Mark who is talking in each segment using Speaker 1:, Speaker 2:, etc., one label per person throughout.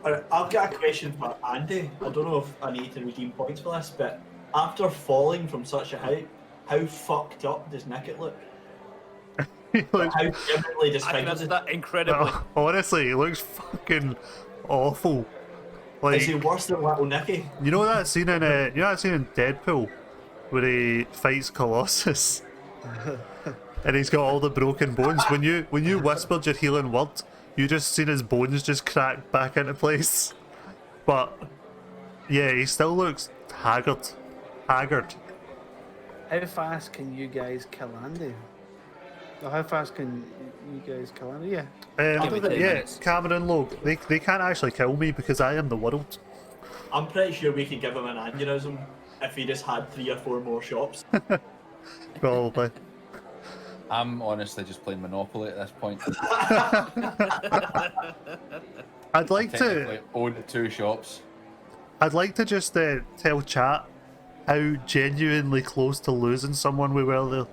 Speaker 1: Alright, I've got a question for Andy. I don't know if I need to redeem points for this, but after falling from such a height, how fucked up does Nikit look? How permanently
Speaker 2: I can
Speaker 1: disfigured
Speaker 2: answer
Speaker 1: is
Speaker 2: that incredibly.
Speaker 3: Honestly, he looks fucking awful. Like,
Speaker 1: he worse than little Nicky?
Speaker 3: you know that scene in Deadpool where he fights Colossus and he's got all the broken bones. When you whispered your healing word, you just seen his bones just crack back into place. But yeah, he still looks haggard.
Speaker 4: How fast can you guys kill Andy? Or how fast can you guys kill Andy? Yeah.
Speaker 2: Give me 10
Speaker 3: Yeah,
Speaker 2: minutes.
Speaker 3: Cameron Logue, they can't actually kill me because I am the world.
Speaker 1: I'm pretty sure we could give him an aneurysm if he just had 3 or 4 more shops.
Speaker 3: Probably.
Speaker 5: I'm honestly just playing Monopoly at this point.
Speaker 3: I'd like
Speaker 5: Technically
Speaker 3: to
Speaker 5: own 2 shops.
Speaker 3: I'd like to just tell chat how genuinely close to losing someone we were there.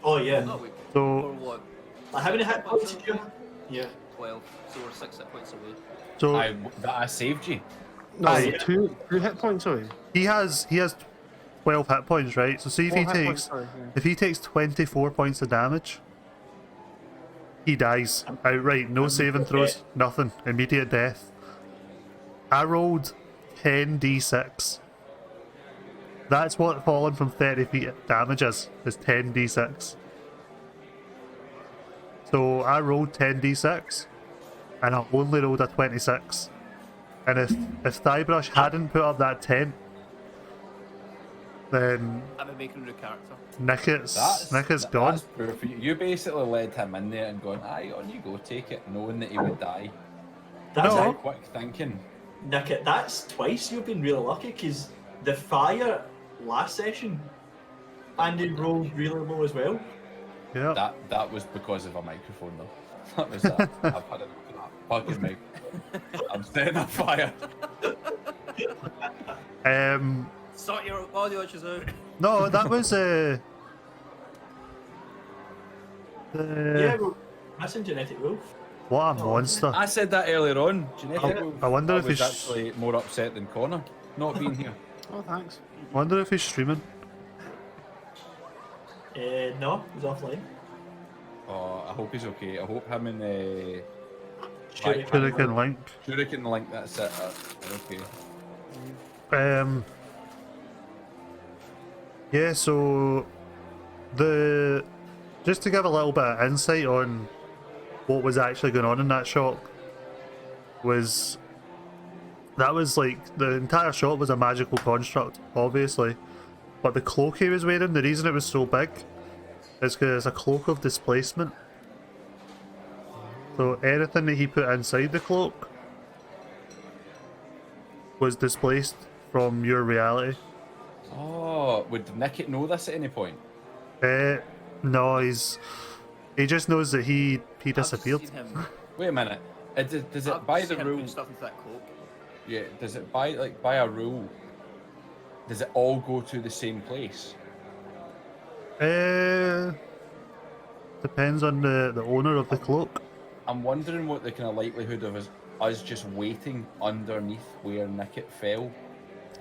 Speaker 1: Oh yeah.
Speaker 2: Oh, wait.
Speaker 3: So
Speaker 2: For what?
Speaker 1: How many hit points did you have? Yeah.
Speaker 2: 12. So we're 6 hit points away.
Speaker 3: so
Speaker 5: I saved you.
Speaker 4: No,
Speaker 1: yeah.
Speaker 4: two hit points, sorry.
Speaker 3: he has 12 hit points, right? So see if
Speaker 4: 12
Speaker 3: he
Speaker 4: hit points,
Speaker 3: takes
Speaker 4: sorry, yeah.
Speaker 3: if he takes 24 points of damage, he dies outright. No saving throws, nothing. Immediate death. I rolled 10d6. That's what falling from 30 feet damage is 10d6. So I rolled 10d6 and I only rolled a 26. And if Thighbrush hadn't put up that tent, then
Speaker 2: I'm making a new character.
Speaker 3: Nikit's gone.
Speaker 5: That's poor for you. You basically led him in there and gone, aye, on you go, take it, knowing that he would die.
Speaker 1: That's
Speaker 3: No.
Speaker 1: it.
Speaker 5: Quick thinking.
Speaker 1: Nikit, that's twice you've been really lucky because the fire last session, Andy rolled really low as well.
Speaker 3: Yeah.
Speaker 5: That was because of a microphone though. That was that. I've had enough of that fucking mic. I'm setting a fire.
Speaker 2: Sort your audio issues out.
Speaker 3: No, that was
Speaker 1: Yeah, well, that's in Genetic Wolf.
Speaker 3: what a monster.
Speaker 5: I said that earlier on. Genetic Wolf.
Speaker 3: I wonder
Speaker 5: I
Speaker 3: if
Speaker 5: was
Speaker 3: he's
Speaker 5: actually more upset than Connor not being here.
Speaker 4: Oh, thanks.
Speaker 3: wonder if he's streaming.
Speaker 1: No, he's offline.
Speaker 5: Oh, I hope he's okay. I hope him and
Speaker 1: Shuriken.
Speaker 3: Shuriken Link.
Speaker 5: Shuriken Link, that's it. Okay.
Speaker 3: Yeah, so just to give a little bit of insight on what was actually going on in that shop was like the entire shop was a magical construct, obviously, but the cloak he was wearing, the reason it was so big is because it's a cloak of displacement. So anything that he put inside the cloak was displaced from your reality.
Speaker 5: Oh, would Nikit know this at any point?
Speaker 3: No, he just knows that he disappeared.
Speaker 2: I've seen him.
Speaker 5: Wait a minute. Does it
Speaker 2: I've
Speaker 5: by
Speaker 2: seen
Speaker 5: the
Speaker 2: him
Speaker 5: rule?
Speaker 2: put stuff into that cloak.
Speaker 5: Yeah. Does it by a rule? Does it all go to the same place?
Speaker 3: Depends on the owner of the cloak.
Speaker 5: I'm wondering what the kind of likelihood of us just waiting underneath where Nikit fell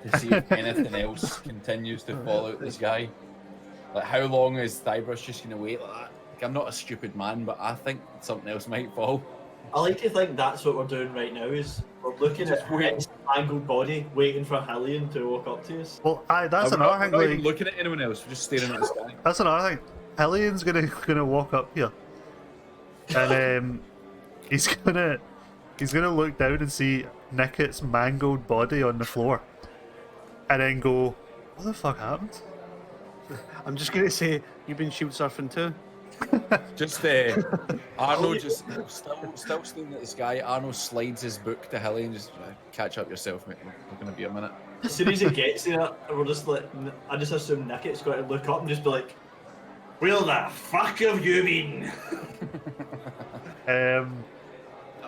Speaker 5: to see if anything else continues to fall out the sky. Like, how long is Thighbrush just going to wait like that? Like, I'm not a stupid man, but I think something else might fall.
Speaker 1: I like to think that's what we're doing right now is we're looking at his mangled body, waiting for Hillian to walk up to us.
Speaker 3: Well, that's
Speaker 5: I'm
Speaker 3: another
Speaker 5: not
Speaker 3: thing.
Speaker 5: even
Speaker 3: Like,
Speaker 5: looking at anyone else, we're just staring at the sky.
Speaker 3: that's another thing. Hellian's gonna walk up here, and he's gonna look down and see Nikit's mangled body on the floor, and then go, "What the fuck happened?"
Speaker 4: I'm just going to say, you've been shield surfing too?
Speaker 5: Just Arno just still staring at the sky. Arno slides his book to Hilly and just catch up yourself, mate. We're gonna be a minute.
Speaker 1: As soon as he gets there, we're just like, I just assume Nikit's got to look up and just be like, "Where the fuck have you been?"
Speaker 2: I'm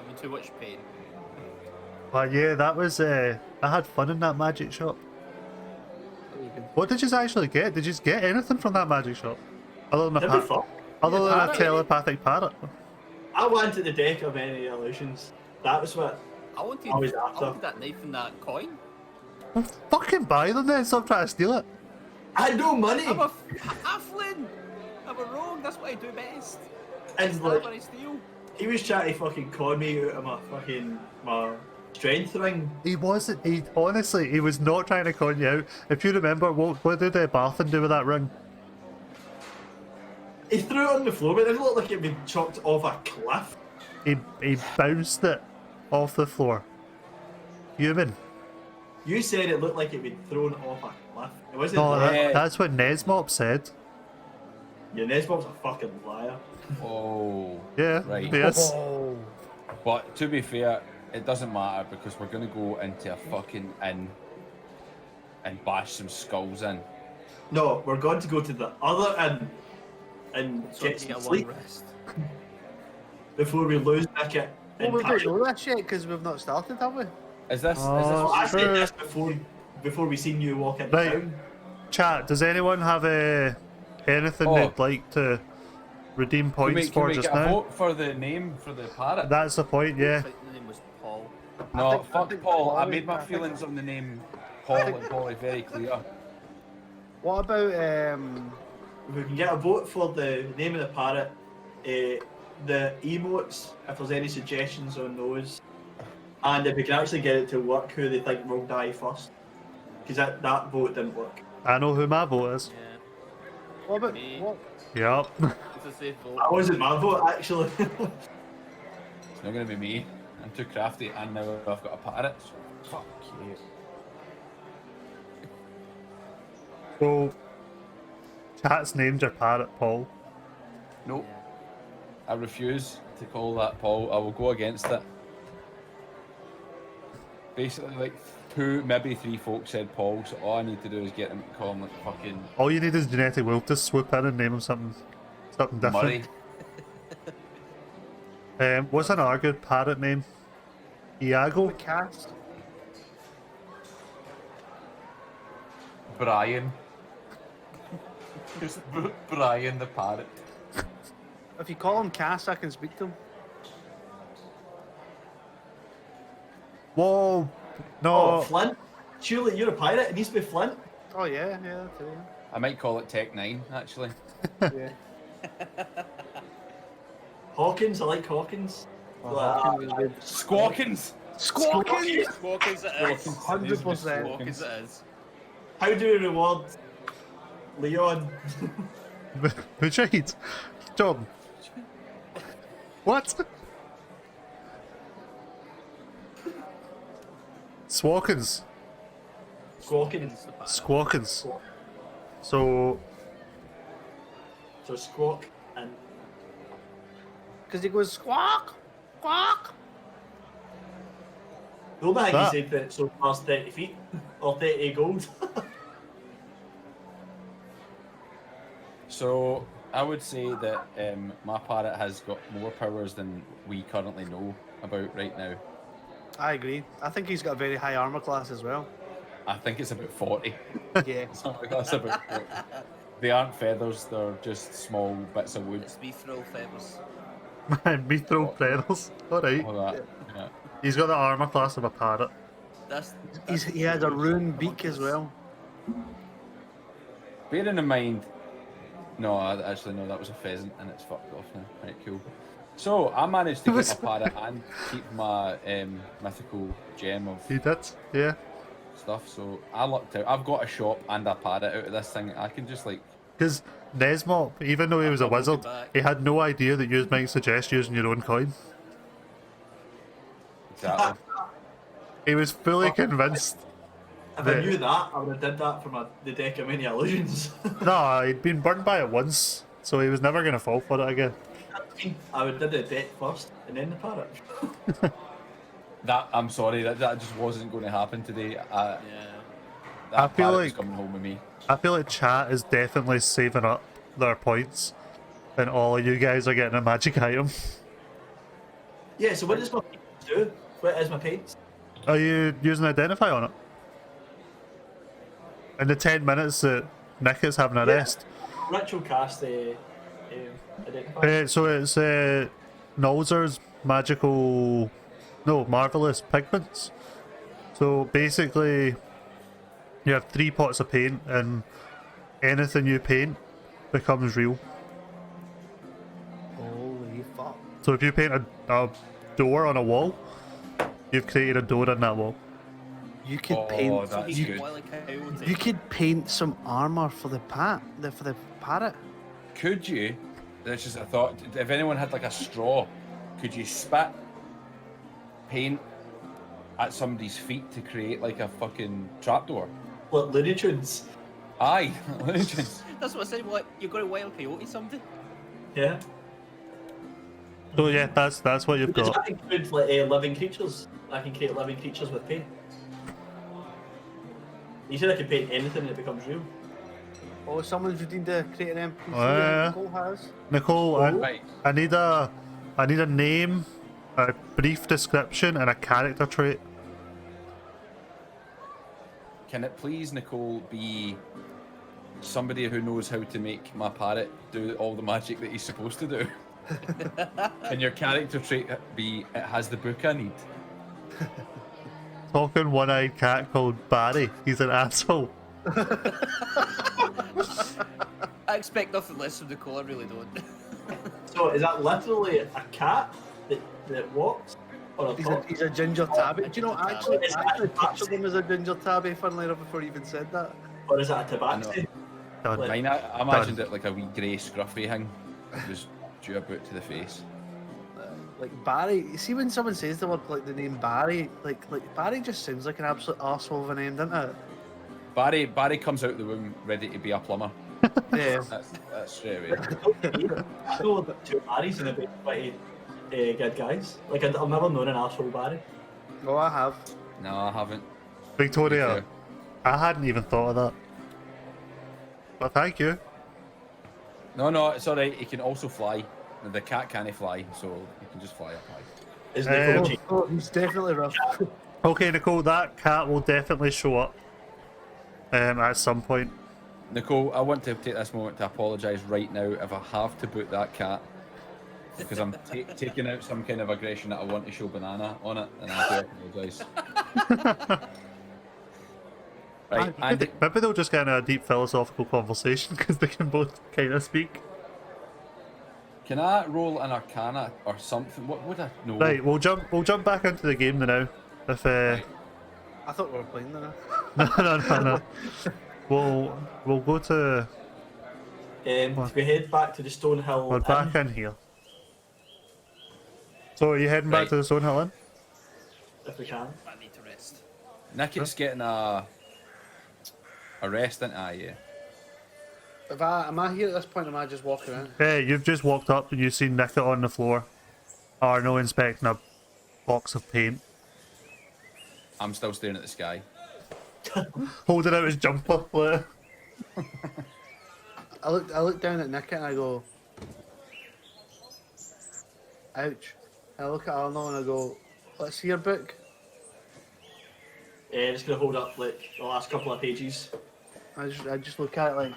Speaker 2: in too much pain.
Speaker 3: But yeah, that was I had fun in that magic shop. What did you actually get? Did you get anything from that magic shop? Other than
Speaker 1: That'd be fun.
Speaker 3: other than a
Speaker 1: parrot.
Speaker 3: telepathic parrot?
Speaker 1: I wanted the deck of any illusions. That was what
Speaker 2: I wanted,
Speaker 1: Always
Speaker 2: I
Speaker 1: after.
Speaker 2: wanted that knife and that coin.
Speaker 3: Well, fucking buy them then, stop trying to steal it.
Speaker 1: I had no money.
Speaker 2: I'm a halfling. I'm a rogue. That's what I do best.
Speaker 1: And
Speaker 2: Stab
Speaker 1: like,
Speaker 2: and I steal.
Speaker 1: he was trying to fucking con me out of my strength ring.
Speaker 3: He wasn't, he honestly, he was not trying to con you out. If you remember, what did Barthen do with that ring?
Speaker 1: He threw it on the floor, but it didn't look like it had been chucked off a cliff.
Speaker 3: He bounced it off the floor. Human.
Speaker 1: You said it looked like it had been thrown off a cliff. It wasn't.
Speaker 3: No,
Speaker 1: that.
Speaker 3: that's what Nesmop said.
Speaker 1: Your Nesbob's a fucking liar.
Speaker 5: Oh.
Speaker 3: Yeah,
Speaker 5: Right.
Speaker 3: yes.
Speaker 4: Oh.
Speaker 5: But to be fair, it doesn't matter because we're gonna go into a fucking inn and bash some skulls in.
Speaker 1: No, we're going to go to the other inn and
Speaker 2: So
Speaker 1: get
Speaker 2: get
Speaker 1: some
Speaker 2: one
Speaker 1: sleep
Speaker 2: rest.
Speaker 1: before we lose Nikit.
Speaker 4: Well,
Speaker 1: and
Speaker 4: we don't
Speaker 1: Patty.
Speaker 4: know that shit because we've not started, have we?
Speaker 5: Is this?
Speaker 1: Well, I said
Speaker 3: True.
Speaker 1: this before we seen you walk into
Speaker 3: Right.
Speaker 1: town.
Speaker 3: Chat, does anyone have anything
Speaker 5: Oh.
Speaker 3: they'd like to redeem
Speaker 5: Can we,
Speaker 3: points
Speaker 5: can
Speaker 3: for
Speaker 5: we
Speaker 3: just
Speaker 5: get a
Speaker 3: now?
Speaker 5: vote for the name for the parrot?
Speaker 3: That's the point, yeah.
Speaker 2: I think the name was Paul.
Speaker 5: No,
Speaker 4: I
Speaker 5: fuck
Speaker 4: think
Speaker 5: Paul. I
Speaker 4: Paul
Speaker 5: made
Speaker 4: is
Speaker 5: my
Speaker 4: perfect.
Speaker 5: feelings on the name Paul and Polly very clear.
Speaker 4: What about
Speaker 1: If we can get a vote for the name of the parrot, the emotes, if there's any suggestions on those, and if we can actually get it to work, who they think will die first. Because that vote didn't work.
Speaker 3: I know who my vote is.
Speaker 2: Yeah.
Speaker 4: what about
Speaker 2: Me.
Speaker 4: what?
Speaker 3: Yup.
Speaker 2: It's a safe vote.
Speaker 1: That wasn't my vote, actually.
Speaker 5: It's not gonna be me. I'm too crafty, and now I've got a parrot. Fuck you.
Speaker 3: So, chat's named your parrot Paul.
Speaker 5: Nope. I refuse to call that Paul. I will go against it. Basically, like maybe three folks said Paul, so all I need to do is get them to call him like fucking
Speaker 3: All you need is genetic wolf to swoop in and name him something different.
Speaker 5: Murray.
Speaker 3: What's another good parrot name? Iago?
Speaker 4: Cast.
Speaker 5: Brian. Just Brian the parrot.
Speaker 4: If you call him Cass, I can speak to him.
Speaker 3: Whoa! No!
Speaker 1: Oh, Flint? Surely you're a pirate, it needs to be Flint.
Speaker 4: Oh yeah, yeah, too.
Speaker 5: I might call it Tech 9, actually.
Speaker 4: Yeah.
Speaker 1: Hawkins, I like Hawkins.
Speaker 4: Hawkins is good.
Speaker 5: Squawkins!
Speaker 4: Squawkins.
Speaker 2: Walkers it is.
Speaker 4: 100%.
Speaker 2: Walkers it is.
Speaker 1: How do we reward Leon?
Speaker 3: Retreat! Jordan! What? Squawkins.
Speaker 1: Squawkins.
Speaker 3: Squawkins. So,
Speaker 1: So squawk and
Speaker 4: Because he goes squawk, squawk.
Speaker 1: the only thing
Speaker 3: That-
Speaker 1: he said that so far is 30 feet or 30 gold.
Speaker 5: So, I would say that my parrot has got more powers than we currently know about right now.
Speaker 4: I agree. I think he's got a very high armor class as well.
Speaker 5: I think it's about 40.
Speaker 4: Yeah.
Speaker 5: Something that's about 40. They aren't feathers, they're just small bits of wood.
Speaker 2: It's me thrill feathers.
Speaker 3: man, me throw predators. Alright.
Speaker 5: All that. Yeah.
Speaker 3: He's got the armor class of a parrot.
Speaker 4: He has a rune beak as well.
Speaker 5: Bearing in mind, no, actually no, that was a pheasant and it's fucked off now. Right, cool. So I managed to get my parrot and keep my mythical gem of
Speaker 3: He did, yeah.
Speaker 5: stuff. So I lucked out. I've got a shop and a parrot out of this thing. I can just like
Speaker 3: Because Nesmop, even though he was a
Speaker 2: I'll walk
Speaker 3: wizard,
Speaker 2: it back.
Speaker 3: he had no idea that you might suggest using your own coin.
Speaker 5: exactly.
Speaker 3: He was fully convinced.
Speaker 1: If I knew that, I would have did that for the deck of many illusions.
Speaker 3: No, he'd been burned by it once, so he was never going to fall for it again.
Speaker 1: I would do the deck first and then the parrot.
Speaker 5: That I'm sorry, that just wasn't going to happen today.
Speaker 2: Yeah.
Speaker 5: That
Speaker 3: I feel
Speaker 5: parrot's
Speaker 3: like-
Speaker 5: coming home with me.
Speaker 3: I feel like chat is definitely saving up their points, and all of you guys are getting a magic item.
Speaker 1: Yeah, so what does my paints do? What is my paints?
Speaker 3: Are you using Identify on it? In the 10 minutes that Nikit's having a
Speaker 1: Yeah.
Speaker 3: rest.
Speaker 1: Ritual cast identify.
Speaker 3: So it's Nolzur's magical No, marvelous pigments. So basically, you have 3 pots of paint, and anything you paint becomes real.
Speaker 4: Holy fuck.
Speaker 3: So if you paint a door on a wall, you've created a door in that wall.
Speaker 4: You could
Speaker 5: Oh,
Speaker 4: paint.
Speaker 5: that's
Speaker 4: You,
Speaker 5: good.
Speaker 2: Wily Coyote.
Speaker 4: you could paint some armor for the parrot.
Speaker 5: Could you? That's just a thought. If anyone had like a straw, could you spit paint at somebody's feet to create like a fucking trapdoor?
Speaker 1: What, Looney Tunes?
Speaker 5: Aye.
Speaker 2: That's what I said. What, you're going to Wily Coyote something?
Speaker 1: Yeah.
Speaker 3: So yeah, that's what you've
Speaker 1: Does
Speaker 3: got.
Speaker 1: that include like living creatures? I can create living creatures with paint. You said I could paint anything and it becomes real.
Speaker 4: Oh, someone's redeemed to create an NPC.
Speaker 3: Oh, yeah.
Speaker 4: Nicole has.
Speaker 3: Nicole,
Speaker 5: Right.
Speaker 3: I need a name, a brief description, and a character trait.
Speaker 5: Can it please, Nicole, be somebody who knows how to make my parrot do all the magic that he's supposed to do? And your character trait be it has the book I need?
Speaker 3: Talking one-eyed cat called Barry. He's an asshole.
Speaker 2: I expect nothing less from Nicole, I really don't.
Speaker 1: So is that literally a cat that walks? Or a dog?
Speaker 4: He's a ginger tabby. Do you know, actually,
Speaker 1: Is
Speaker 4: I
Speaker 1: that
Speaker 4: actually
Speaker 1: a
Speaker 4: pictured him as a ginger tabby, funnily enough, before you even said that.
Speaker 1: Or is that a tabaxi?
Speaker 3: Done.
Speaker 1: Like-
Speaker 5: Mine, I imagined it like a wee grey scruffy thing. It was due a boot to the face.
Speaker 4: Like Barry, you see when someone says the word, like the name Barry, like Barry just sounds like an absolute arsehole of a name, doesn't it?
Speaker 5: Barry comes out the womb ready to be a plumber.
Speaker 4: Yeah.
Speaker 5: That's straight away.
Speaker 1: I know that 2 Barrys and they're both quite good guys. Like I've never known an arsehole Barry.
Speaker 4: Oh, I have.
Speaker 5: No, I haven't.
Speaker 3: Victoria,
Speaker 5: Okay.
Speaker 3: I hadn't even thought of that. But thank you.
Speaker 5: No, it's alright. He can also fly. The cat can't fly, so he can just fly up high.
Speaker 1: Is Nicole cheating?
Speaker 4: Oh, he's definitely rough.
Speaker 3: Okay, Nicole, that cat will definitely show up at some point.
Speaker 5: Nicole, I want to take this moment to apologise right now if I have to boot that cat. Because I'm taking out some kind of aggression that I want to show Banana on it, and I do apologise. Right, Andy,
Speaker 3: Maybe they'll just get in a deep philosophical conversation because they can both kind of speak.
Speaker 5: can I roll an Arcana or something? What would I know?
Speaker 3: Right, we'll jump back into the game now. If
Speaker 4: I thought we were playing there.
Speaker 3: no. We'll go to.
Speaker 1: If we head back to the Stonehill
Speaker 3: We're
Speaker 1: Inn,
Speaker 3: back in here. So are you heading back
Speaker 5: Right.
Speaker 3: to the Stonehill Inn?
Speaker 1: if we can.
Speaker 2: I need to rest.
Speaker 5: Nikit's getting a rest, isn't I? Yeah.
Speaker 4: Am I here at this point, or am I just walking around?
Speaker 3: Hey, you've just walked up and you've seen Nikit on the floor. Arno inspecting a box of paint.
Speaker 5: I'm still staring at the sky.
Speaker 3: Holding out his jumper. Like.
Speaker 4: I look down at Nikit and I go, ouch. And I look at Arno and I go, let's see your book.
Speaker 1: Just gonna hold up like the last couple of pages.
Speaker 4: I just look at it like,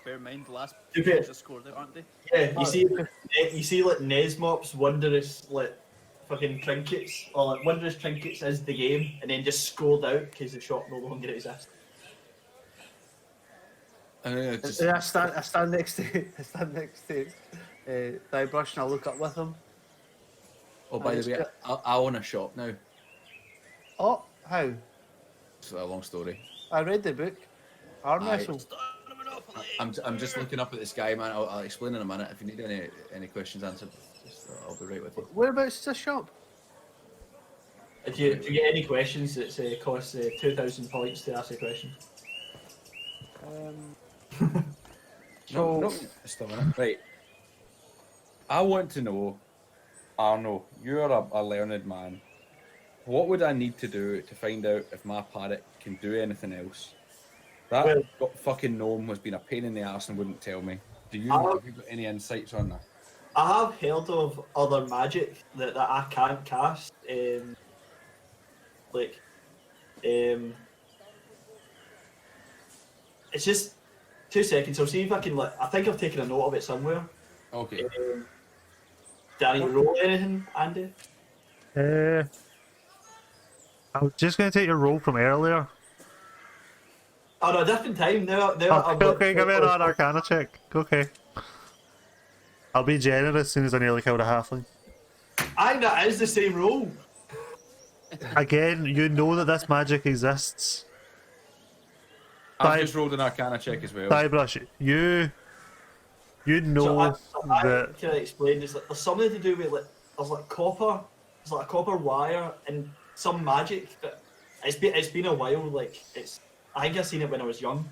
Speaker 2: Bear in mind, the last
Speaker 1: Okay.
Speaker 2: pages are scored out, aren't they?
Speaker 1: Yeah, you see like Nesmop's wondrous like fucking trinkets, or like wondrous trinkets is the game, and then just scored out because the shop no longer exists.
Speaker 5: Just,
Speaker 4: I stand next to Guybrush and I look up with him.
Speaker 5: oh, by the way, I own a shop now.
Speaker 4: Oh, how?
Speaker 5: It's a long story.
Speaker 4: I read the book. Arm
Speaker 5: Aye.
Speaker 4: wrestle.
Speaker 2: Start a monopoly.
Speaker 5: I'm just looking up at the sky, man. I'll explain in a minute. If you need any questions answered, just, I'll be right with you.
Speaker 4: Whereabouts is this shop?
Speaker 1: If you get any questions, it's costs 2,000 points to ask a question.
Speaker 5: No, just a minute. Right. I want to know, Arno, you're a learned man. What would I need to do to find out if my parrot can do anything else? That
Speaker 1: Well-
Speaker 5: fucking gnome was being a pain in the arse and wouldn't tell me. Have you got any insights on that?
Speaker 1: I have heard of other magic that I can't cast. It's just 2 seconds. I'll see if I can. I think I've taken a note of it somewhere.
Speaker 5: Okay.
Speaker 1: Do I need to roll anything, Andy?
Speaker 3: I was just going to take your roll from earlier.
Speaker 1: Oh no, a different time. Now I'm
Speaker 3: Okay,
Speaker 1: like,
Speaker 3: okay, give me an Arcana check. Okay. I'll be generous as soon as I nearly killed a halfling.
Speaker 1: I think that is the same roll.
Speaker 3: Again, you know that this magic exists.
Speaker 5: I've just rolled an Arcana check as well.
Speaker 3: Guybrush, you know that.
Speaker 1: Can I explain this? Like, there's something to do with like there's like copper, there's like a copper wire and some magic, but it's been a while. Like I think I seen it when I was young.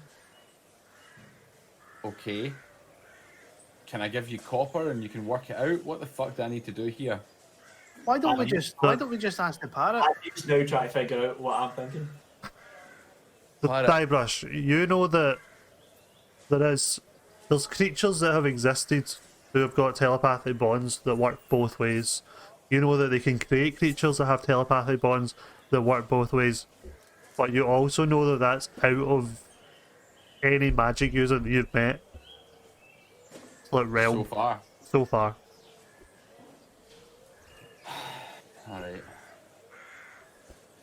Speaker 5: Okay. Can I give you copper and you can work it out? What the fuck do I need to do here?
Speaker 4: Why don't we just ask the parrot?
Speaker 1: I'm just now trying to figure out what I'm thinking.
Speaker 3: Guybrush, you know that there's creatures that have existed who have got telepathic bonds that work both ways. You know that they can create creatures that have telepathic bonds that work both ways. But you also know that that's out of any magic user that you've met. Like realm.
Speaker 5: So far.
Speaker 3: So far.
Speaker 5: Alright.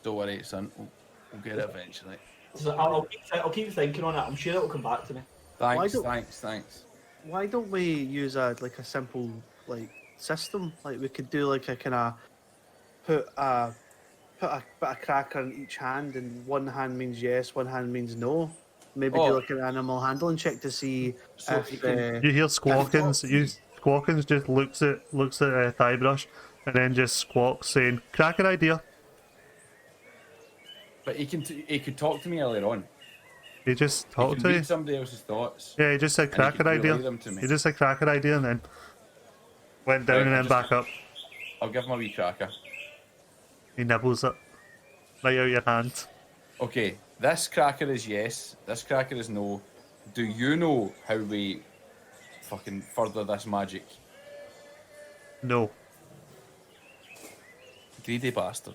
Speaker 5: Don't worry, son. We'll get it eventually.
Speaker 1: So I'll keep thinking on it. I'm sure it'll come back to me.
Speaker 5: Thanks.
Speaker 4: Why don't we use a simple like system? Like we could do like a kind of put a cracker in each hand, and one hand means yes, one hand means no. Maybe do like an animal handling check to see if
Speaker 3: you hear Squawkins. Squawkins just looks at Thighbrush and then just squawks saying, "Cracker idea."
Speaker 5: But he could talk to me earlier on.
Speaker 3: He just talked to
Speaker 5: read
Speaker 3: you.
Speaker 5: somebody else's thoughts.
Speaker 3: Yeah, he just said cracker idea. He just said cracker idea and then went down and then back up.
Speaker 5: I'll give him a wee cracker.
Speaker 3: He nibbles it right out your hand.
Speaker 5: Okay, this cracker is yes, this cracker is no. Do you know how we fucking further this magic?
Speaker 3: No.
Speaker 5: Greedy bastard.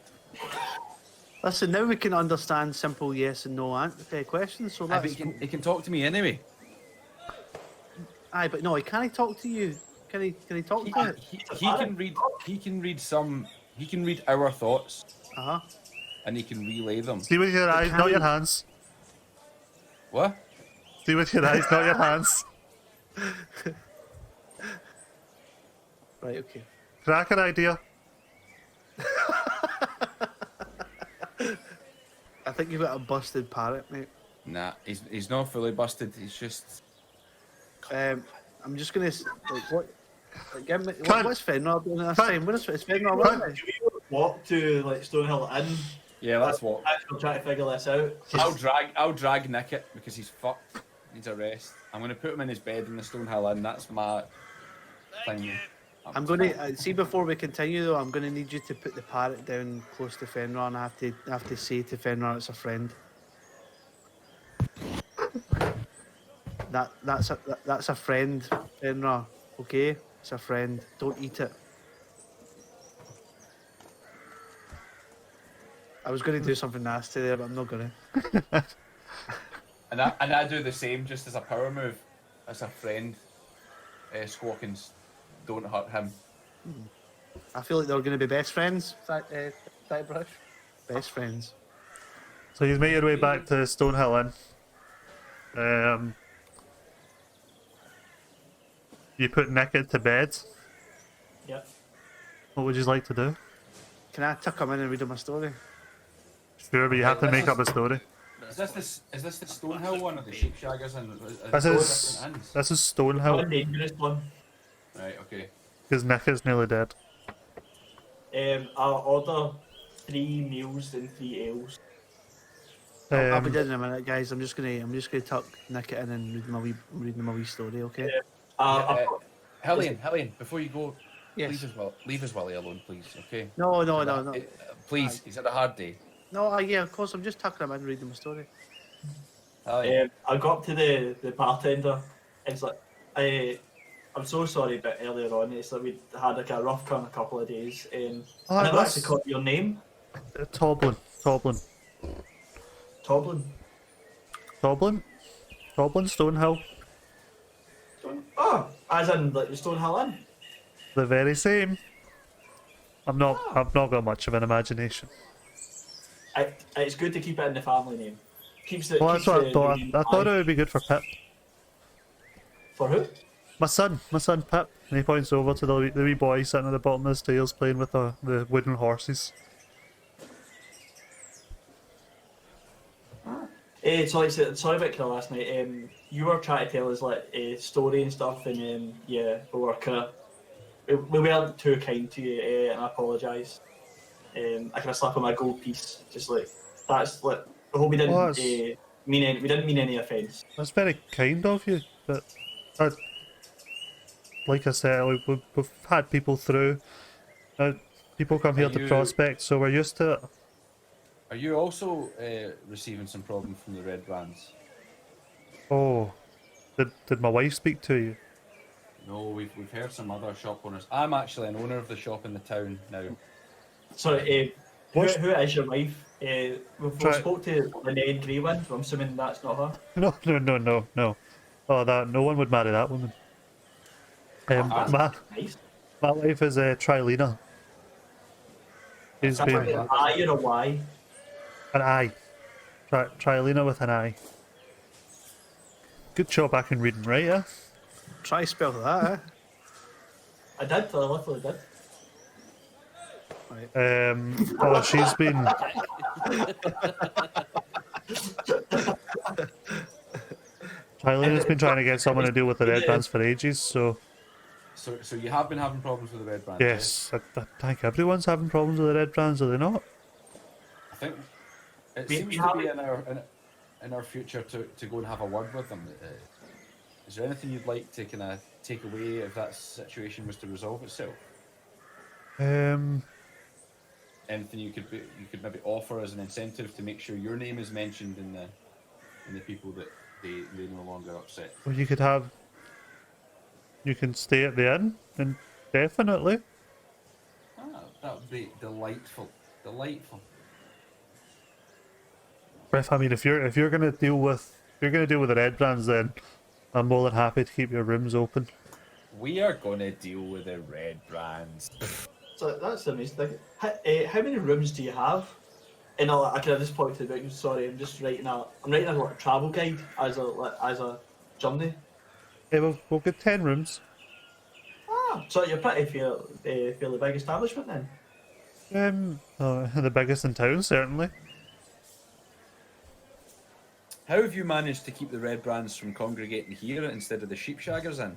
Speaker 4: Listen, now we can understand simple yes and no questions. So
Speaker 5: Aye, but
Speaker 4: that's
Speaker 5: he can talk to me anyway.
Speaker 4: aye, but no, he can't talk to you. Can he talk to it?
Speaker 5: He can read our thoughts
Speaker 4: Uh huh.
Speaker 5: and he can relay them.
Speaker 3: See with your eyes, not your hands.
Speaker 5: What?
Speaker 3: See with your eyes, not your hands.
Speaker 4: Right. Okay.
Speaker 3: Cracker idea.
Speaker 4: I think you've got a busted parrot, mate.
Speaker 5: Nah, he's not fully busted. He's just.
Speaker 4: I'm just gonna like what. Like, give me,
Speaker 3: Can't-
Speaker 4: what's Fenrir doing this
Speaker 3: can't-
Speaker 4: time? What is Fenrir
Speaker 3: can't-
Speaker 4: running?
Speaker 1: Do we walk to like Stonehill Inn?
Speaker 5: Yeah, that's what.
Speaker 1: I'm trying to figure this out.
Speaker 5: I'll drag Nikit because he's fucked. Needs a rest. I'm gonna put him in his bed in the Stonehill Inn. That's my thing.
Speaker 4: I'm gonna see before we continue though. I'm gonna need you to put the parrot down close to Fenrir, and I have to say to Fenrir it's a friend. That's a friend, Fenrir. Okay, it's a friend. Don't eat it. I was gonna do something nasty there, but I'm not gonna.
Speaker 5: And I do the same just as a power move. As a friend, Squawkins, don't hurt him.
Speaker 4: I feel like they're gonna be best friends. Brush. Best friends.
Speaker 3: So you make your way back to Stonehill Inn. You put Nikit to bed.
Speaker 1: Yep.
Speaker 3: What would you like to do?
Speaker 4: Can I tuck him in and read him a story?
Speaker 3: Sure, but you have to make up a story.
Speaker 5: Is this the Stonehill one or the Sheepshaggers and
Speaker 3: This is Stonehill
Speaker 1: One dangerous one.
Speaker 5: Right, okay.
Speaker 3: because Nikit's nearly dead.
Speaker 1: I'll order 3 meals and 3 ales.
Speaker 4: I'll be dead in a minute, guys. I'm just gonna tuck Nikit in and read him a wee story, okay?
Speaker 5: Hellion, before you go,
Speaker 4: Yes.
Speaker 5: leave his Willie alone, please. Okay.
Speaker 4: No.
Speaker 5: Please, he's had a hard day.
Speaker 4: No, yeah, of course. I'm just tucking him in and reading him a story.
Speaker 5: Hellion.
Speaker 1: I got up to the bartender. It's like, I'm so sorry, but earlier on, it's like we had like a rough kind of couple of days. I never actually caught your name.
Speaker 3: Toblin.
Speaker 1: Toblin.
Speaker 3: Stonehill.
Speaker 1: Oh, as in like the Stonehill Inn.
Speaker 3: The very same. I've not got much of an imagination.
Speaker 1: It's good to keep it in the family name. Keeps it.
Speaker 3: Well,
Speaker 1: Keeps
Speaker 3: that's what I
Speaker 1: the
Speaker 3: thought.
Speaker 1: name
Speaker 3: I thought it
Speaker 1: alive.
Speaker 3: would be good for Pip.
Speaker 1: For who?
Speaker 3: My son Pip. And he points over to the wee boy sitting at the bottom of the stairs playing with the wooden horses.
Speaker 1: Sorry about Kill last night. You were trying to tell us like a story and stuff, and yeah, we were we weren't too kind to you, and I apologise. I kind of slapped on my gold piece, just like that's like. I hope we didn't
Speaker 3: Oh, that's-
Speaker 1: we didn't mean any offence.
Speaker 3: That's very kind of you, but like I said, we've had people through. People come here
Speaker 5: Are
Speaker 3: to
Speaker 5: you-
Speaker 3: prospect, so we're used to it.
Speaker 5: Are you also receiving some problems from the red brands?
Speaker 3: Oh, did my wife speak to you?
Speaker 5: No, we've heard some other shop owners. I'm actually an owner of the shop in the town now.
Speaker 1: Sorry,
Speaker 3: What's-
Speaker 1: who is your wife? We've
Speaker 3: Try-
Speaker 1: spoke to Linnea Greywin. I'm assuming that's not her.
Speaker 3: No. Oh, that no one would marry that woman.
Speaker 1: That's
Speaker 3: My
Speaker 1: nice.
Speaker 3: wife is Trilena. She's
Speaker 1: That's
Speaker 3: been
Speaker 1: an I or a Y.
Speaker 3: an I. Trilena with an I. Good job I can read and write, yeah?
Speaker 4: Try spell that, eh?
Speaker 1: I did. I literally did.
Speaker 3: Oh, she's been. Tylena's been trying to get someone to deal with the red bands for ages, so
Speaker 5: So you have been having problems with the red brands?
Speaker 3: yes, I think everyone's having problems with the red brands, are they not?
Speaker 5: I think it
Speaker 1: We-
Speaker 5: seems
Speaker 1: we
Speaker 5: to
Speaker 1: have
Speaker 5: be
Speaker 1: it-
Speaker 5: in our future to go and have a word with them. Is there anything you'd like to kind of take away if that situation was to resolve itself? Anything you could maybe offer as an incentive to make sure your name is mentioned in the people that they no longer upset?
Speaker 3: Well, you can stay at the inn, and definitely.
Speaker 5: That would be delightful. Delightful.
Speaker 3: If you're gonna deal with the red brands, then I'm more than happy to keep your rooms open.
Speaker 5: We are going to deal with the red brands.
Speaker 1: So that's amazing. How many rooms do you have? And I can just point to the book. Sorry, I'm writing a like, travel guide as a journey.
Speaker 3: Yeah, we'll get 10 rooms.
Speaker 1: So you're pretty fairly big establishment then.
Speaker 3: The biggest in town, certainly.
Speaker 5: How have you managed to keep the red brands from congregating here instead of the sheepshaggers in?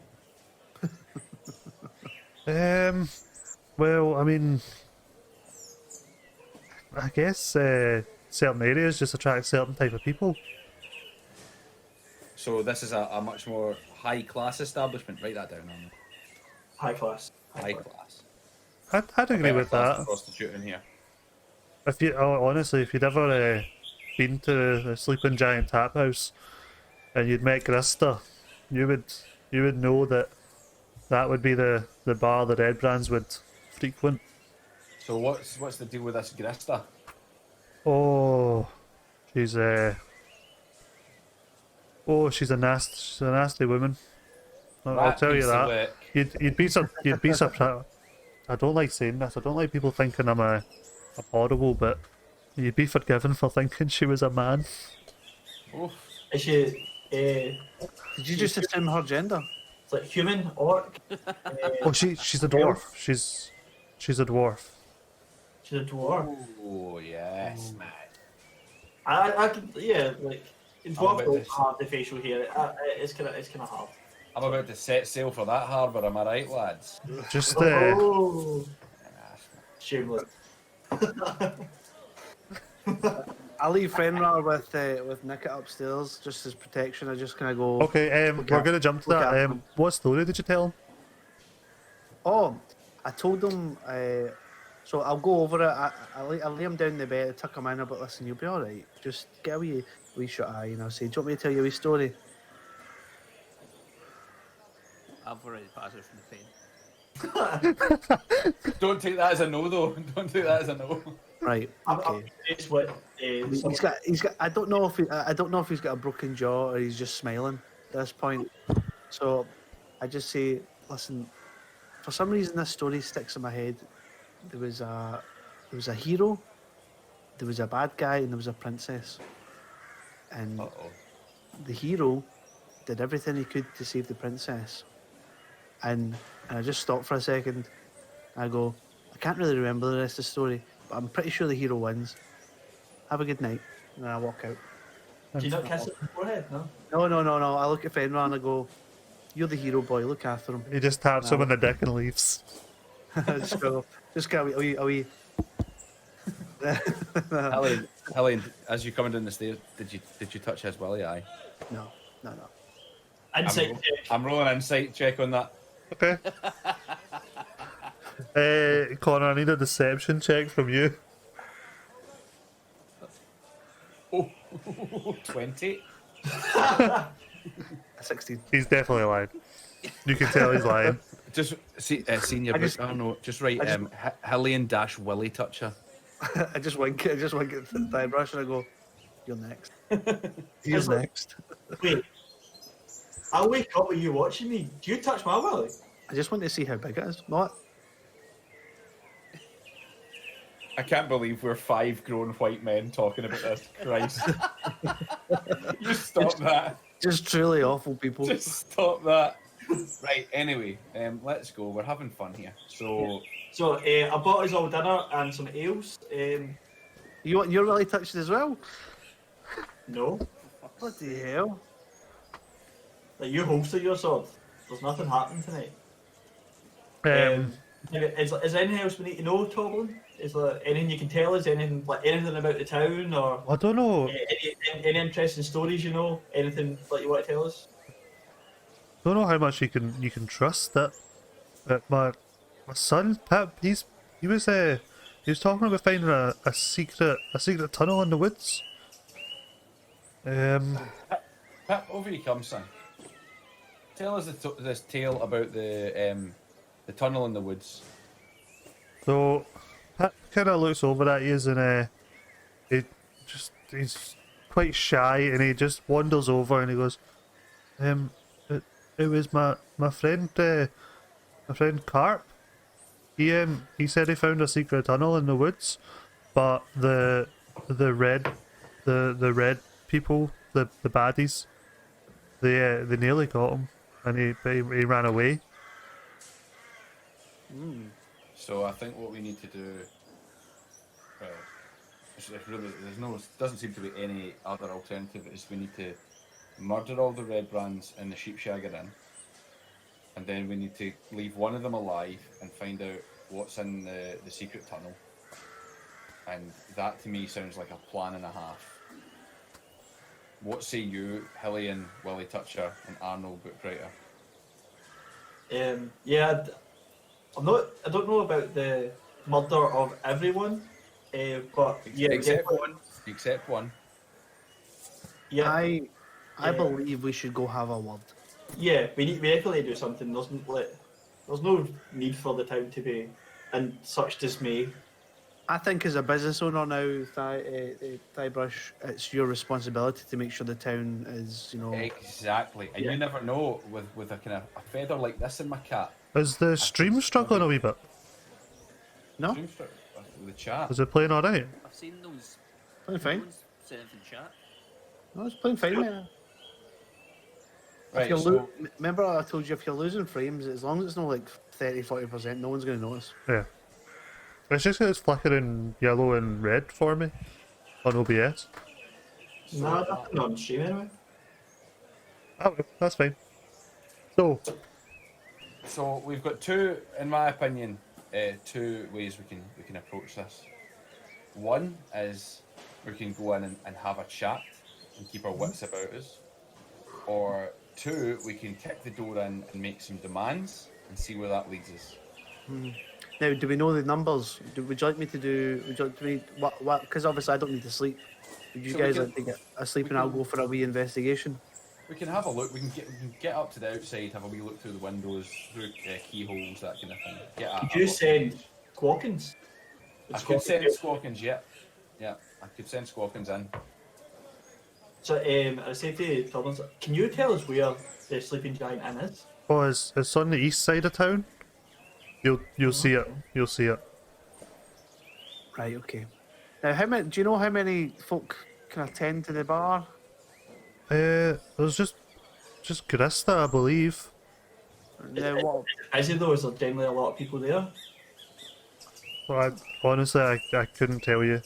Speaker 3: Well, I mean, I guess certain areas just attract certain type of people.
Speaker 5: So this is a much more high class establishment. Write that down.
Speaker 1: High class.
Speaker 5: High class.
Speaker 3: I'd agree with that.
Speaker 5: Prostitute in here.
Speaker 3: If you honestly, if you'd ever been to the Sleeping Giant Tap House and you'd met Grista, you would know that would be the bar the red brands would frequent.
Speaker 5: So what's the deal with this Grista?
Speaker 3: Oh, she's she's a nasty woman. I'll
Speaker 5: Rat
Speaker 3: tell you
Speaker 5: piece of
Speaker 3: that.
Speaker 5: work.
Speaker 3: You'd be surprised. I don't like saying this. I don't like people thinking I'm horrible, but you'd be forgiven for thinking she was a man.
Speaker 5: Oof.
Speaker 1: Is she?
Speaker 4: Did you just assume her gender?
Speaker 1: It's like human orc.
Speaker 3: Oh, she's a dwarf. She's a dwarf.
Speaker 1: She's a dwarf.
Speaker 5: Oh yes, man.
Speaker 1: I can like dwarf
Speaker 5: bet
Speaker 1: don't
Speaker 5: this-
Speaker 1: have the facial hair. It's kind of hard.
Speaker 5: I'm about to set sail for that harbour. Am I right, lads?
Speaker 3: Just
Speaker 1: Oh, shameless.
Speaker 4: I'll leave Fenrir with Nikit upstairs just as protection. I just kind of go.
Speaker 3: okay. We're gonna jump to
Speaker 4: look at
Speaker 3: that.
Speaker 4: them.
Speaker 3: What story did you tell him?
Speaker 4: Oh, I told them. So I'll go over it. I'll lay him down in the bed, tuck him in. But listen, you'll be all right. Just get a wee shut eye, and I'll say, "Do you want me to tell you a wee story?"
Speaker 2: I've already passed it from the pain.
Speaker 5: Don't take that as a no, though. Don't take that as a no.
Speaker 4: Right.
Speaker 1: I'm
Speaker 4: Okay.
Speaker 1: curious what.
Speaker 4: He's got. I don't know if he's got a broken jaw or he's just smiling at this point. So I just say, listen, for some reason this story sticks in my head. There was a hero, there was a bad guy, and there was a princess. And
Speaker 5: Uh-oh.
Speaker 4: the hero did everything he could to save the princess. And I just stopped for a second. I go, I can't really remember the rest of the story, but I'm pretty sure the hero wins. Have a good night. And then I walk out.
Speaker 1: Do you not kiss it on the forehead? No.
Speaker 4: No. I look at Fenrir and I go, you're the hero boy, look after him.
Speaker 3: He just taps him on the dick and leaves.
Speaker 4: just go a wee.
Speaker 5: Helene, as you're coming down the stairs, did you touch his willy? Aye.
Speaker 4: No.
Speaker 1: Insight check.
Speaker 5: I'm rolling an insight check on that.
Speaker 3: Okay. Connor, I need a deception check from you.
Speaker 5: Oh, 20.
Speaker 4: 16.
Speaker 3: He's definitely lying. You can tell he's lying.
Speaker 5: Just see, senior. I don't know. Just write Helene dash Willy toucher.
Speaker 4: I just wink at the thigh brush and I go, you're next. Here's next.
Speaker 1: Wait. I'll wake up with you watching me. Do you touch my willy?
Speaker 4: I just want to see how big it is. Not.
Speaker 5: I can't believe we're 5 grown white men talking about this. Christ. You stop that.
Speaker 4: Just truly awful people.
Speaker 5: Just stop that. Right, anyway, let's go. We're having fun here. So
Speaker 1: I bought us all dinner and some ales.
Speaker 4: You're really touched as well?
Speaker 1: No.
Speaker 4: Bloody hell.
Speaker 1: Like, you holster your sword. There's nothing happening tonight. Is there anything else we need to know, Toblin? Is there anything you can tell us? Anything about the town, or
Speaker 3: I don't know.
Speaker 1: any interesting stories you know? Anything that you want to tell us?
Speaker 3: Don't know how much you can trust that. My son Pip, he was talking about finding a secret tunnel in the woods.
Speaker 5: Pip, over you come, son. Tell us this tale about the tunnel in the woods.
Speaker 3: So Pip kind of looks over at you and he's quite shy and he just wanders over and he goes, it was my friend Carp. He said he found a secret tunnel in the woods, but the red people, the baddies, they nearly got him and he ran away.
Speaker 5: So I think what we need to do, doesn't seem to be any other alternative. Is we need to murder all the red brands and the sheepshagger in, and then we need to leave one of them alive and find out what's in the secret tunnel. And that to me sounds like a plan and a half. What say you, Hillian, Willie Toucher, and Arnold Bookwriter?
Speaker 1: Yeah, I don't know about the murder of everyone, but yeah,
Speaker 5: Except one.
Speaker 1: Yeah,
Speaker 4: I believe we should go have a word.
Speaker 1: yeah, we definitely do something. There's no need for the town to be in such dismay.
Speaker 4: I think as a business owner now, Thighbrush, it's your responsibility to make sure the town is,
Speaker 5: Exactly, and
Speaker 1: Yeah.
Speaker 5: you never know with a kind of a feather like this in my cap.
Speaker 3: Is the stream struggling a wee bit?
Speaker 4: No,
Speaker 5: The chat.
Speaker 3: Is it playing alright?
Speaker 2: I've seen those.
Speaker 4: playing fine.
Speaker 2: No one's said anything in chat.
Speaker 4: No, it's playing fine, mate.
Speaker 5: Right,
Speaker 4: Remember I told you if you're losing frames, as long as it's not like 30-40%, no one's going to notice.
Speaker 3: Yeah. It's just that it's flickering yellow and red for me on OBS.
Speaker 1: Nah, nothing on stream anyway.
Speaker 3: Oh, that's fine.
Speaker 5: So we've got two, in my opinion, two ways we can approach this. One is we can go in and have a chat and keep our wits about us. Or two, we can kick the door in and make some demands and see where that leads us.
Speaker 4: Now, do we know the numbers? Would you like me to do? Would you like me? What? Because obviously I don't need to sleep. Would you
Speaker 5: So we
Speaker 4: guys
Speaker 5: can-
Speaker 4: like to get asleep and I'll go for a wee investigation?
Speaker 5: We can have a look. We can get up to the outside, have a wee look through the windows, through keyholes, that kind of thing.
Speaker 1: Could you send Squawkins?
Speaker 5: I could send Squawkins, yeah. Yeah, I could send Squawkins in.
Speaker 1: So I said to Thomas, can you tell us where the sleeping giant inn is?
Speaker 3: Oh, it's on the east side of town. You'll see it. You'll see it.
Speaker 4: Right. Okay. Now, how many? Do you know how many folk can attend to the bar?
Speaker 3: There's just Krista, I believe.
Speaker 4: Now, what?
Speaker 1: Busy though, is there generally a lot of people there?
Speaker 3: Well, honestly, I couldn't tell you.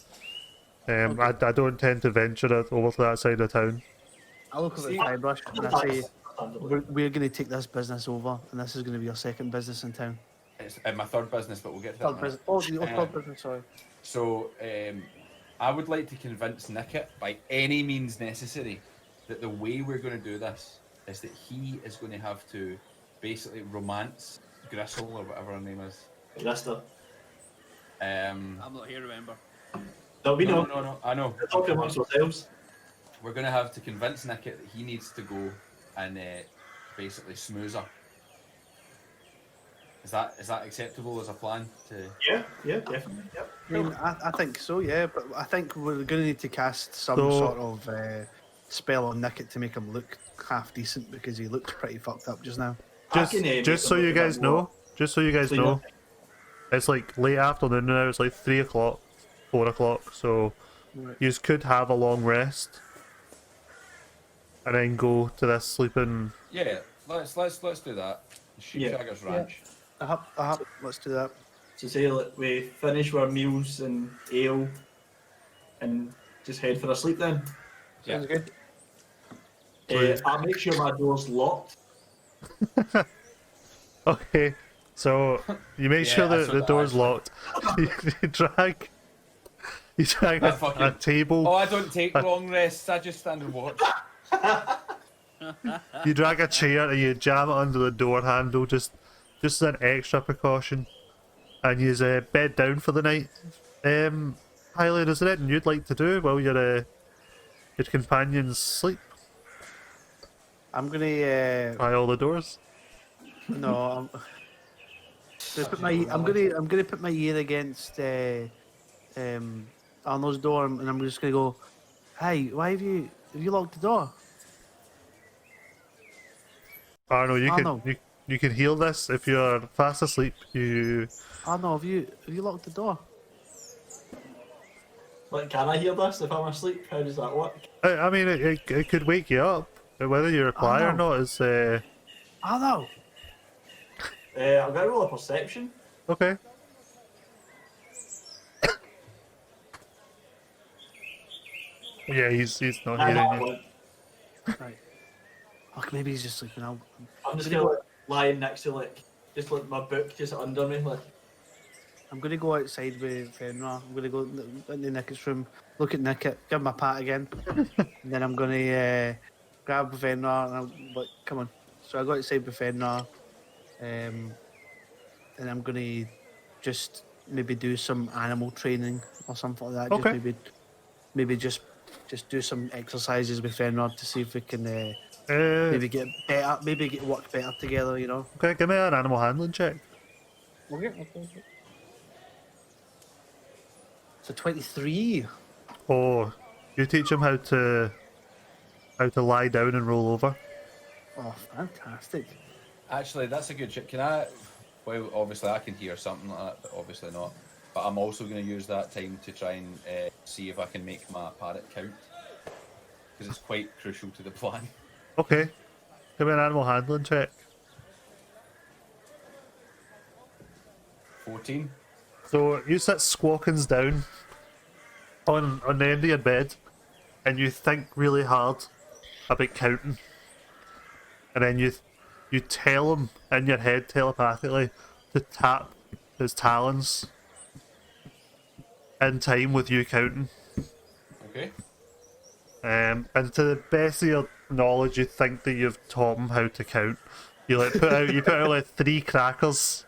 Speaker 3: I don't tend to venture it over to that side of town.
Speaker 4: I look at the
Speaker 5: See-
Speaker 4: time rush and I say,
Speaker 1: Understandably.
Speaker 4: we're going to take this business over, and this is going to be our second business in town.
Speaker 5: It's my third business, but we'll get to that.
Speaker 4: Third
Speaker 5: in a minute.
Speaker 4: business. Oh, third business. Sorry.
Speaker 5: So, I would like to convince Nikit, by any means necessary, that the way we're going to do this is that he is going to have to basically romance Gristle, or whatever her name is.
Speaker 1: Krista.
Speaker 5: Um,
Speaker 2: I'm not here, remember.
Speaker 1: No, we know.
Speaker 5: no, I know.
Speaker 1: We're talking amongst ourselves.
Speaker 5: We're going to have to convince Nikit that he needs to go and basically smooze her. Is that acceptable as a plan?
Speaker 1: Yeah, definitely. Yep.
Speaker 4: I mean, I think so, yeah, but I think we're going to need to cast some
Speaker 3: So-
Speaker 4: sort of spell on Nikit to make him look half decent, because he looks pretty fucked up just now.
Speaker 3: Just so you guys know, it's like late afternoon now. It's like 3 o'clock, 4 o'clock. So
Speaker 4: Right.
Speaker 3: you could have a long rest, and then go to this sleeping.
Speaker 5: Yeah, let's do that. Sheepshagger's Ranch.
Speaker 4: Let's do that.
Speaker 1: So say like, we finish our meals and ale, and just head for a sleep then.
Speaker 5: Yeah.
Speaker 4: Sounds good.
Speaker 1: I'll make sure my door's locked.
Speaker 3: Okay, so you make
Speaker 5: Yeah,
Speaker 3: sure
Speaker 5: that's
Speaker 3: that the
Speaker 5: what
Speaker 3: door's
Speaker 5: I-
Speaker 3: locked. you drag
Speaker 5: That fucking-
Speaker 3: a table.
Speaker 5: Oh, I don't take long rests. I just stand and watch.
Speaker 3: You drag a chair and you jam it under the door handle, just as an extra precaution, and you bed down for the night. Hylian, is there anything you'd like to do while your companions sleep?
Speaker 4: I'm gonna
Speaker 3: Try all the doors.
Speaker 4: no. I'm gonna put my ear against Arnold's door, and I'm just gonna go, "Hey, why have you locked the door?"
Speaker 3: Arno,
Speaker 4: Arno.
Speaker 3: you can heal this if you're fast asleep. You
Speaker 4: Arnold, have you locked the door?
Speaker 1: Like, can I hear this if I'm asleep? How does that work?
Speaker 3: I mean, it could wake you up. Whether you reply or
Speaker 4: no.
Speaker 3: not is
Speaker 4: Arnold.
Speaker 1: I'm gonna roll a perception.
Speaker 3: okay. Yeah, he's not
Speaker 1: I'm
Speaker 3: hearing
Speaker 1: not
Speaker 3: you.
Speaker 1: one.
Speaker 4: Right. Oh, maybe he's just sleeping out.
Speaker 1: I'm just gonna like, lie next to just like my book just under me, like.
Speaker 4: I'm gonna go outside with Fenrir. I'm gonna go into Nikit's room, look at Nikit, give him a pat again, and then I'm gonna grab Fenrir and I'm like, "Come on!" So I go outside with Fenrir, and I'm gonna just maybe do some animal training or something like that.
Speaker 3: Okay.
Speaker 4: Just maybe just do some exercises with Fenrir to see if we can maybe get better, work better together. You know.
Speaker 3: Okay, give me an animal handling check.
Speaker 4: Okay. So 23.
Speaker 3: Oh, you teach him how to lie down and roll over.
Speaker 4: Oh, fantastic.
Speaker 5: Actually, that's a good trick. Can I? Well, obviously I can hear something like that, but obviously not. But I'm also going to use that time to try and see if I can make my parrot count, because it's quite crucial to the plan.
Speaker 3: Okay, give me an animal handling check.
Speaker 5: 14.
Speaker 3: So you sit squawkins down on the end of your bed, and you think really hard about counting, and then you tell him in your head telepathically to tap his talons in time with you counting.
Speaker 5: Okay.
Speaker 3: And to the best of your knowledge, you think that you've taught him how to count. You put out like 3 crackers,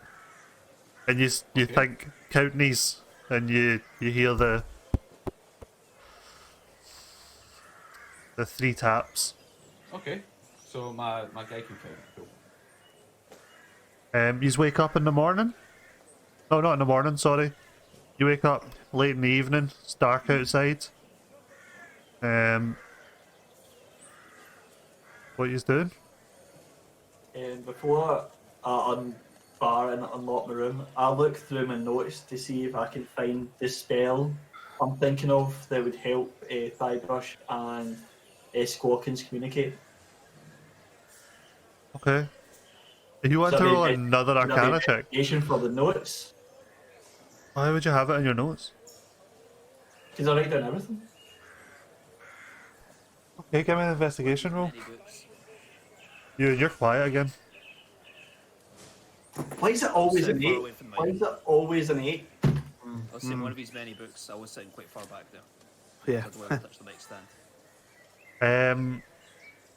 Speaker 3: and you think count these, and you hear the 3 taps.
Speaker 5: Okay. So my guy can count. Cool.
Speaker 3: You wake up in the morning. Oh, not in the morning. Sorry. You wake up late in the evening. It's dark outside. What you doing?
Speaker 1: And before I bar and unlock my room, I'll look through my notes to see if I can find the spell I'm thinking of that would help Thighbrush and Squawkins communicate.
Speaker 3: Okay. If you want
Speaker 1: So
Speaker 3: to roll
Speaker 1: maybe-
Speaker 3: another
Speaker 1: maybe
Speaker 3: Arcana check,
Speaker 1: investigation for the notes,
Speaker 3: why would you have it in your notes?
Speaker 1: because I write down everything.
Speaker 3: Okay, give me an investigation roll.
Speaker 2: Many books.
Speaker 3: You're quiet again.
Speaker 1: Why is it always
Speaker 2: So
Speaker 1: an
Speaker 2: far
Speaker 1: 8?
Speaker 2: away from
Speaker 1: Why
Speaker 2: mine.
Speaker 1: is it always an 8?
Speaker 2: I was saying one of his many books. I was sitting quite far back there.
Speaker 4: Yeah.
Speaker 2: I don't want to touch the mic stand.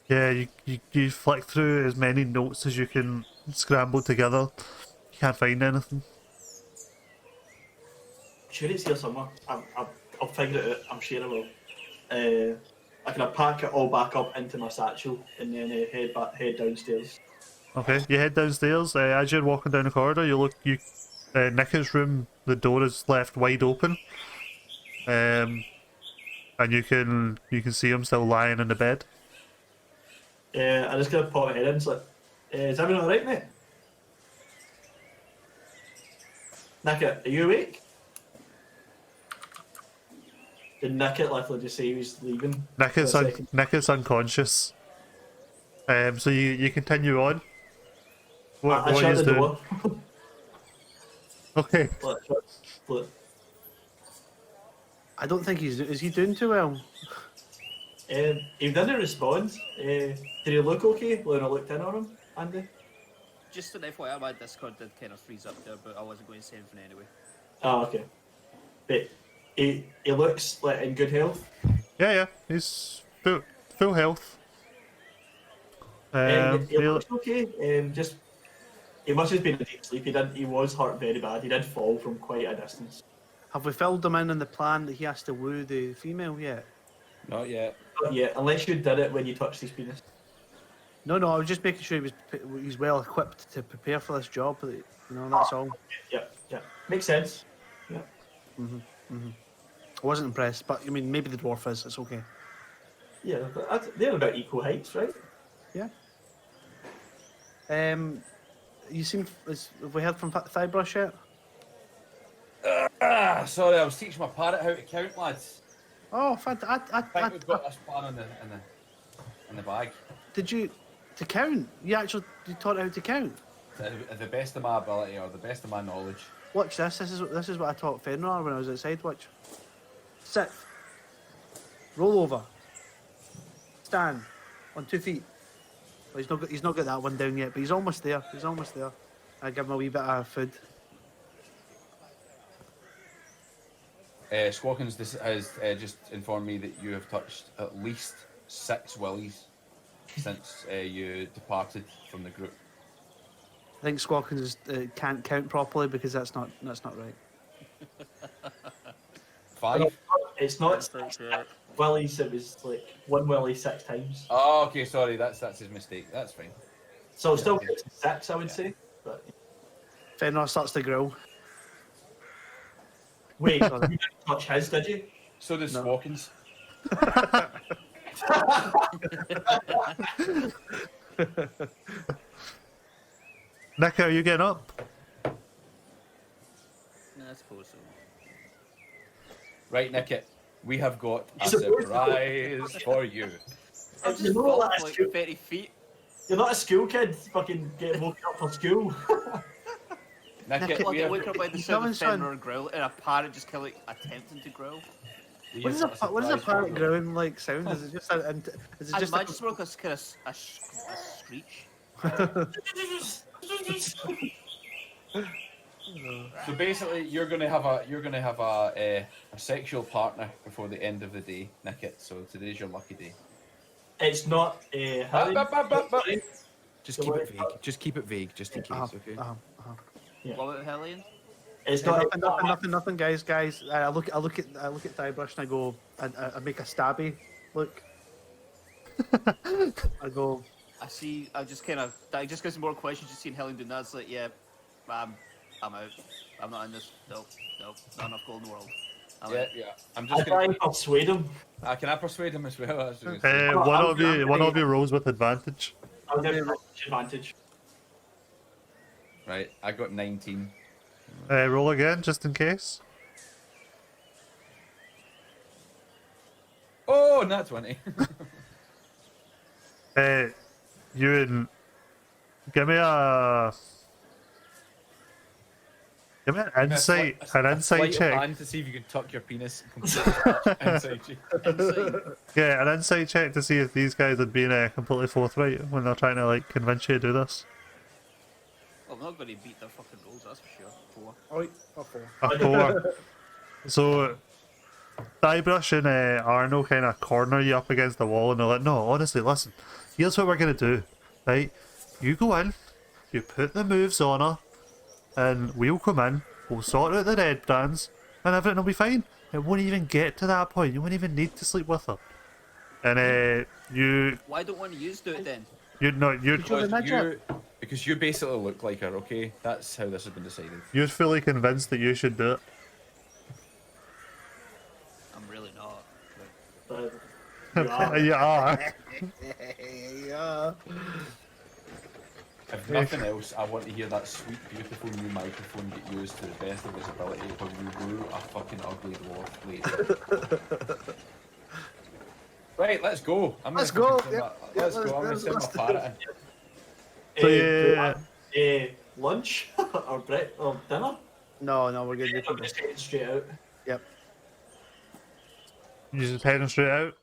Speaker 3: Yeah, you flick through as many notes as you can scramble together. You can't find anything.
Speaker 1: Sure, it's here somewhere. I'll figure it out. I'm sure I will. I can pack it all back up into my satchel and then head downstairs.
Speaker 3: Okay, you head downstairs. As you're walking down the corridor, Nikit's room. The door is left wide open, and you can see him still lying in the bed.
Speaker 1: I just gonna pop my head in. It's like, is everyone alright, mate? Nikit, are you awake? Did Nikit literally just say he was leaving?
Speaker 3: Nikit's,
Speaker 1: for a second?
Speaker 3: Nikit's unconscious. So you continue on. What
Speaker 1: I
Speaker 3: are
Speaker 1: shut
Speaker 3: you
Speaker 1: the
Speaker 3: doing?
Speaker 1: door.
Speaker 3: Okay.
Speaker 1: Look,
Speaker 4: I don't think is he doing too well?
Speaker 1: he didn't respond. Did he look okay when I looked in on him, Andy?
Speaker 2: Just an FYI, my Discord did kind of freeze up there, but I wasn't going to say anything anyway.
Speaker 1: Oh, okay. But he looks like in good health.
Speaker 3: Yeah, he's full health.
Speaker 1: He looks okay. Just he must have been in a deep sleep. He was hurt very bad. He did fall from quite a distance.
Speaker 4: Have we filled him in on the plan that he has to woo the female yet?
Speaker 5: Not yet.
Speaker 1: But yeah, unless you did it when you touched his penis.
Speaker 4: No, I was just making sure he's well equipped to prepare for this job. You know, that's all.
Speaker 1: Yeah. Makes sense. Yeah.
Speaker 4: I wasn't impressed, but I mean, maybe the dwarf is. It's okay.
Speaker 1: Yeah, but they're about equal heights, right?
Speaker 4: Yeah. You seem. Have we heard from Thighbrush yet?
Speaker 5: Sorry, I was teaching my parrot how to count, lads.
Speaker 4: Oh,
Speaker 5: I think we've got this plan in the bag.
Speaker 4: did you to count? You taught it how to count.
Speaker 5: To the best of my ability or the best of my knowledge.
Speaker 4: Watch this. This is what I taught Fenrir when I was outside. Watch. Sit. Roll over. Stand on 2 feet. Well, he's not got that one down yet, but he's almost there. I give him a wee bit of food.
Speaker 5: Squawkins has just informed me that you have touched at least 6 willies since you departed from the group.
Speaker 4: I think Squawkins can't count properly because that's not right.
Speaker 5: 5?
Speaker 1: It's not
Speaker 2: That's pretty sure.
Speaker 1: willies. It was like 1 willy 6 times.
Speaker 5: Oh, okay, sorry, that's his mistake. That's fine.
Speaker 1: So still gets 6, I would say. But
Speaker 4: Fenrir starts to grill.
Speaker 1: wait, you didn't touch his, did you?
Speaker 5: So does
Speaker 4: No.
Speaker 5: Squawkins.
Speaker 3: Nick, are you getting up?
Speaker 2: I suppose so.
Speaker 5: Right, Nikit, we have got a
Speaker 1: You're supposed to.
Speaker 5: surprise for you.
Speaker 2: I
Speaker 1: You
Speaker 2: just
Speaker 1: know
Speaker 2: fell
Speaker 1: what,
Speaker 2: off
Speaker 1: that's
Speaker 2: like
Speaker 1: true.
Speaker 2: 30 feet.
Speaker 1: You're not a school kid fucking getting woken up for school.
Speaker 5: Nikit,
Speaker 2: Like,
Speaker 5: we
Speaker 2: I
Speaker 5: have,
Speaker 2: wake up by the
Speaker 4: You
Speaker 2: sound
Speaker 4: coming,
Speaker 2: of
Speaker 4: son?
Speaker 2: Fenrir grill and a parrot just kind of like attempting to grill.
Speaker 5: we
Speaker 4: What
Speaker 5: have
Speaker 4: does a
Speaker 5: got
Speaker 4: what does a
Speaker 5: surprise
Speaker 4: parrot
Speaker 5: for you.
Speaker 4: growling like sound? Is it just is it
Speaker 2: I
Speaker 4: just
Speaker 2: imagine it's more like a kind of a screech.
Speaker 5: So basically, you're gonna have a sexual partner before the end of the day, Nikit. So today's your lucky day.
Speaker 1: It's not Harry.
Speaker 6: Just keep it vague. Just keep it vague, just in case. Okay.
Speaker 1: Yeah.
Speaker 2: What about Hellion?
Speaker 1: It's not.
Speaker 4: nothing, guys. I look at Thighbrush and I go, I make a stabby look. I go,
Speaker 2: I see. I just kind of. That just gives me more questions. Just seeing Hellion doing that. It's like, yeah, I'm out. I'm not in this. Nope. Not enough gold in the world. I'm
Speaker 5: Yeah,
Speaker 2: out.
Speaker 5: yeah. I'm
Speaker 1: I
Speaker 5: just
Speaker 1: try
Speaker 5: gonna.
Speaker 1: and persuade him.
Speaker 5: Can I persuade him as well? That's what I was gonna say.
Speaker 3: One of you rolls with advantage.
Speaker 1: I'll give him advantage.
Speaker 5: Right, I got 19.
Speaker 3: Roll again, just in case.
Speaker 5: Oh, not 20.
Speaker 3: Ewan, give me an insight,
Speaker 5: a sleight of
Speaker 3: check.
Speaker 5: hand to see if you can tuck your penis completely inside you.
Speaker 2: Inside.
Speaker 3: Yeah, an insight check to see if these guys had been completely forthright when they're trying to like convince you to do this.
Speaker 2: Well, I'm not going to beat their fucking rolls, that's for sure. 4.
Speaker 4: Oh, wait, okay.
Speaker 3: A 4. So, Guybrush and Arno kind of corner you up against the wall, and they're like, "No, honestly, listen. Here's what we're gonna do, right? You go in, you put the moves on her, and we'll come in. We'll sort out the dead brands, and everything will be fine. It won't even get to that point. You won't even need to sleep with her." And
Speaker 2: Why don't one of you do it then?
Speaker 5: Because you basically look like her, okay? That's how this has been decided.
Speaker 3: you're fully convinced that you should do it.
Speaker 2: I'm really not.
Speaker 1: But you are.
Speaker 3: You are.
Speaker 4: Yeah.
Speaker 5: If nothing else, I want to hear that sweet, beautiful new microphone get used to the best of its ability when you woo a fucking ugly dwarf lady. Right, let's go.
Speaker 4: Let's go.
Speaker 5: Let's go. I'm gonna send my parrot in.
Speaker 3: So
Speaker 1: Do
Speaker 3: yeah,
Speaker 1: you want, lunch or or dinner?
Speaker 4: No, we're good.
Speaker 1: I'm just heading straight out.
Speaker 4: Yep.
Speaker 3: you just heading straight out.